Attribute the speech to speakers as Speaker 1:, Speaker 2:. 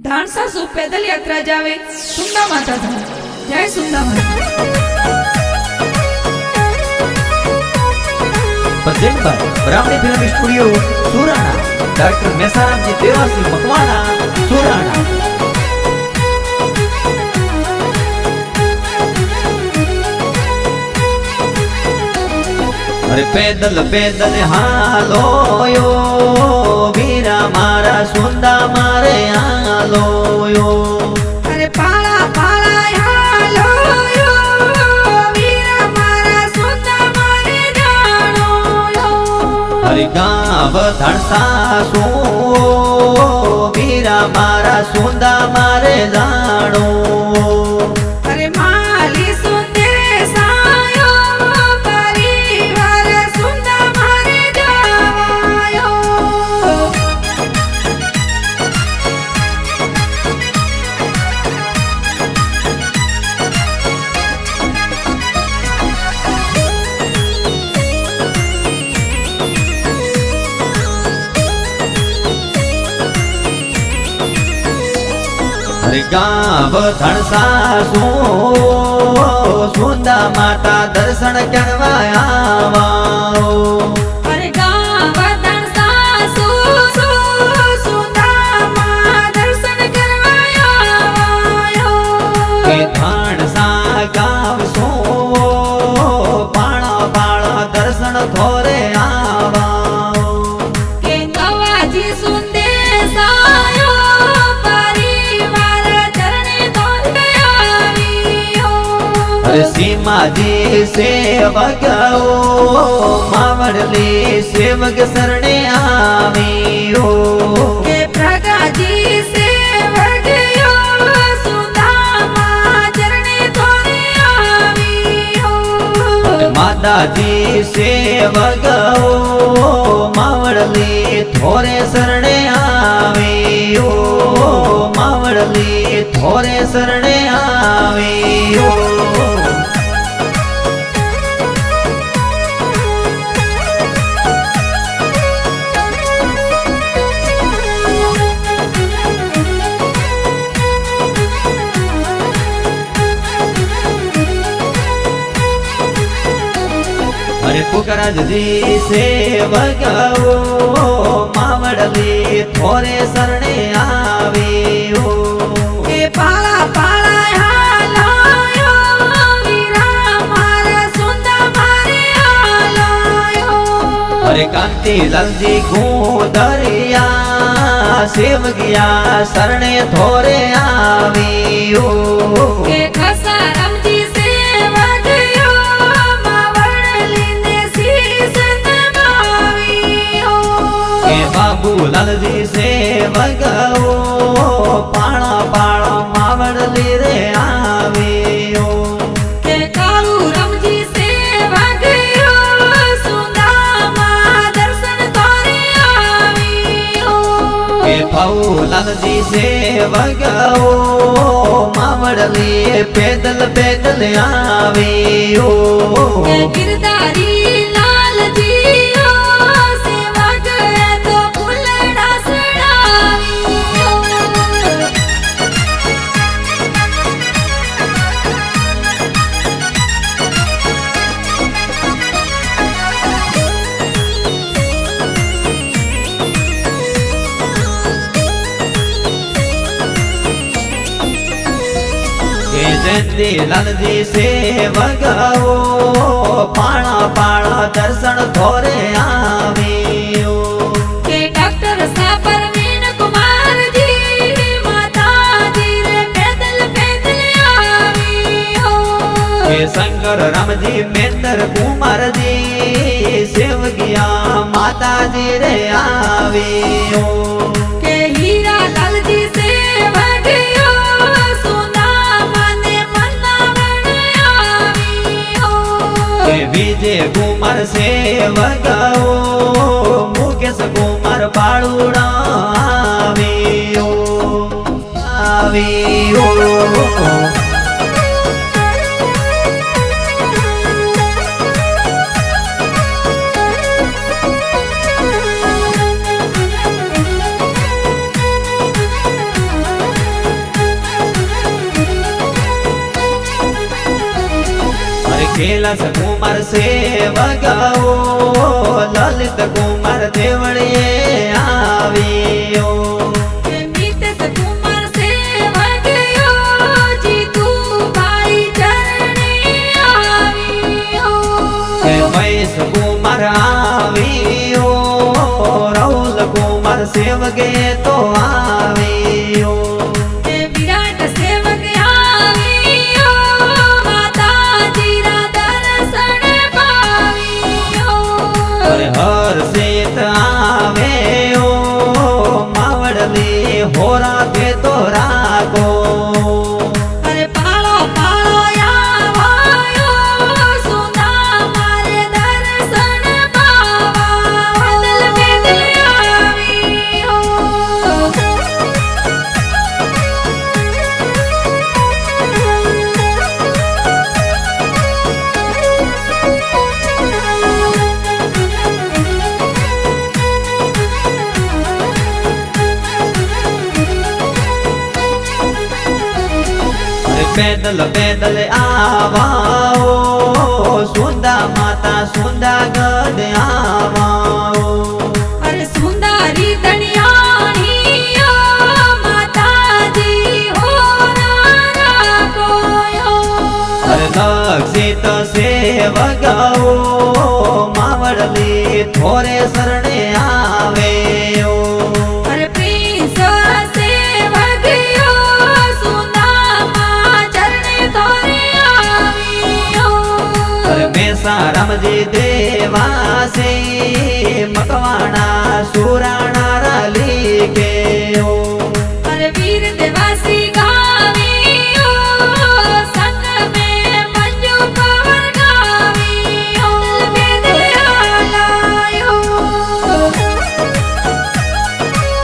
Speaker 1: धाणसा सु पैदल यात्रा जावे सुंदा माता धाम। जय Sunda Mata.
Speaker 2: Present by Brahmani film studio Surana, doctor Mesaram ji Dewasi Makwana Surana. अरे पैदल पैदल हालो यो वीरा मारा सुंदा मारे हालो यो।
Speaker 1: अरे पाला पाला हालो यो वीरा मारा सुंदा मारे जानो यो।
Speaker 2: अरे गाव धड़सा सो वीरा मारा सुंदा मारे जानो।
Speaker 1: अरे माली सुंदे सायो परिवार सुंदा मारे जावायो।
Speaker 2: अरे गाव धड़सा सो सुंदा माता दर्शन करवा आवो।
Speaker 1: अरे गाव धड़सा सो सुंदा मां दर्शन करवाया आयो।
Speaker 2: के धड़सा गाव सो पाणा पाणा दर्शन थोरे आवा।
Speaker 1: के गवाजी सुंदे सायो परिवार चरणे धोरे आवियो।
Speaker 2: अरे सीमा जी सेवक मावड़ली सेवक शरणे आवियो।
Speaker 1: के प्रगाजी सेवक यो सुंदा मां चरणे धोरे आवियो।
Speaker 2: माता जी सेवक मावड़ली थोरे शरणे आवियो। मावड़ली थोरे शरणे आवियो। अरे पुकराज जी सेवक मावड़ली थोरे शरणे आवियो।
Speaker 1: के पाला पाला हालो यो वीरा मारा सुंदा मारे हालो यो।
Speaker 2: अरे कांति लाल जी गोदरिया सेवकिया शरणे थोरे आवियो।
Speaker 1: के खसाराम जी सेवक यो मावड़ली ने शीश नवावियो।
Speaker 2: के बाबू लाल जी सेवक पाणा पाणा मावड़ली रे आवियो।
Speaker 1: के कालू राम जी सेवक यो सुंदा मां दर्शन तोरे आवियो।
Speaker 2: के भाऊ लाल जी सेवक मावड़ली पैदल पैदल आवियो।
Speaker 1: के गिरधारी लाल जी यो सेवक तो फुलड़ा सड़ावियो।
Speaker 2: के जयंती लाल जी सेवक पाणा पाणा दर्शन थोरे आवियो।
Speaker 1: के डॉक्टर सापरवीन कुमार जी माता जी रे पैदल पैदल आवियो।
Speaker 2: के शंकर राम जी मेंदर कुमार जी सेवकिया माता जी रे आवियो।
Speaker 1: के हीरा लाल जी सेवक यो सुंदा माने मन्नावण आवियो।
Speaker 2: के विजय कुमार सेवक मुकेश कुमार बाळुड़ा आवियो। आवियो। कैलास कुमार से वगाओ ललित कुमार देवड़े आवियो
Speaker 1: मितेश कुमार से वगयो जीतू भाई चरणे आवियो
Speaker 2: महेश कुमार आवियो राहुल कुमार से वगे तो आवियो
Speaker 1: विराट सेवक आवियो माताजी रा दर्शन पावियो
Speaker 2: हर सेत आवेयो मावड़ली होरा दे तो रागो
Speaker 1: अरे पालो पालो आवायो सुना मारे दर्शन पावा बदल बदल आवियो
Speaker 2: पैदल पैदल आवाओ सुंदा माता सुंदा गद आवाओ
Speaker 1: अरे सुंदरी दनियानी ओ माताजी हो नारा कोयो
Speaker 2: अरे लक्षित से वगाओ मावड़ली थोरे शरणे आवेओ
Speaker 1: अरे प्रिंस से वगयो सुना मां चरणे तोरे आवियो
Speaker 2: अरे मेसाराम जी देवा से मकवाना सुराणा लिखे
Speaker 1: अरे वीर देवासी गा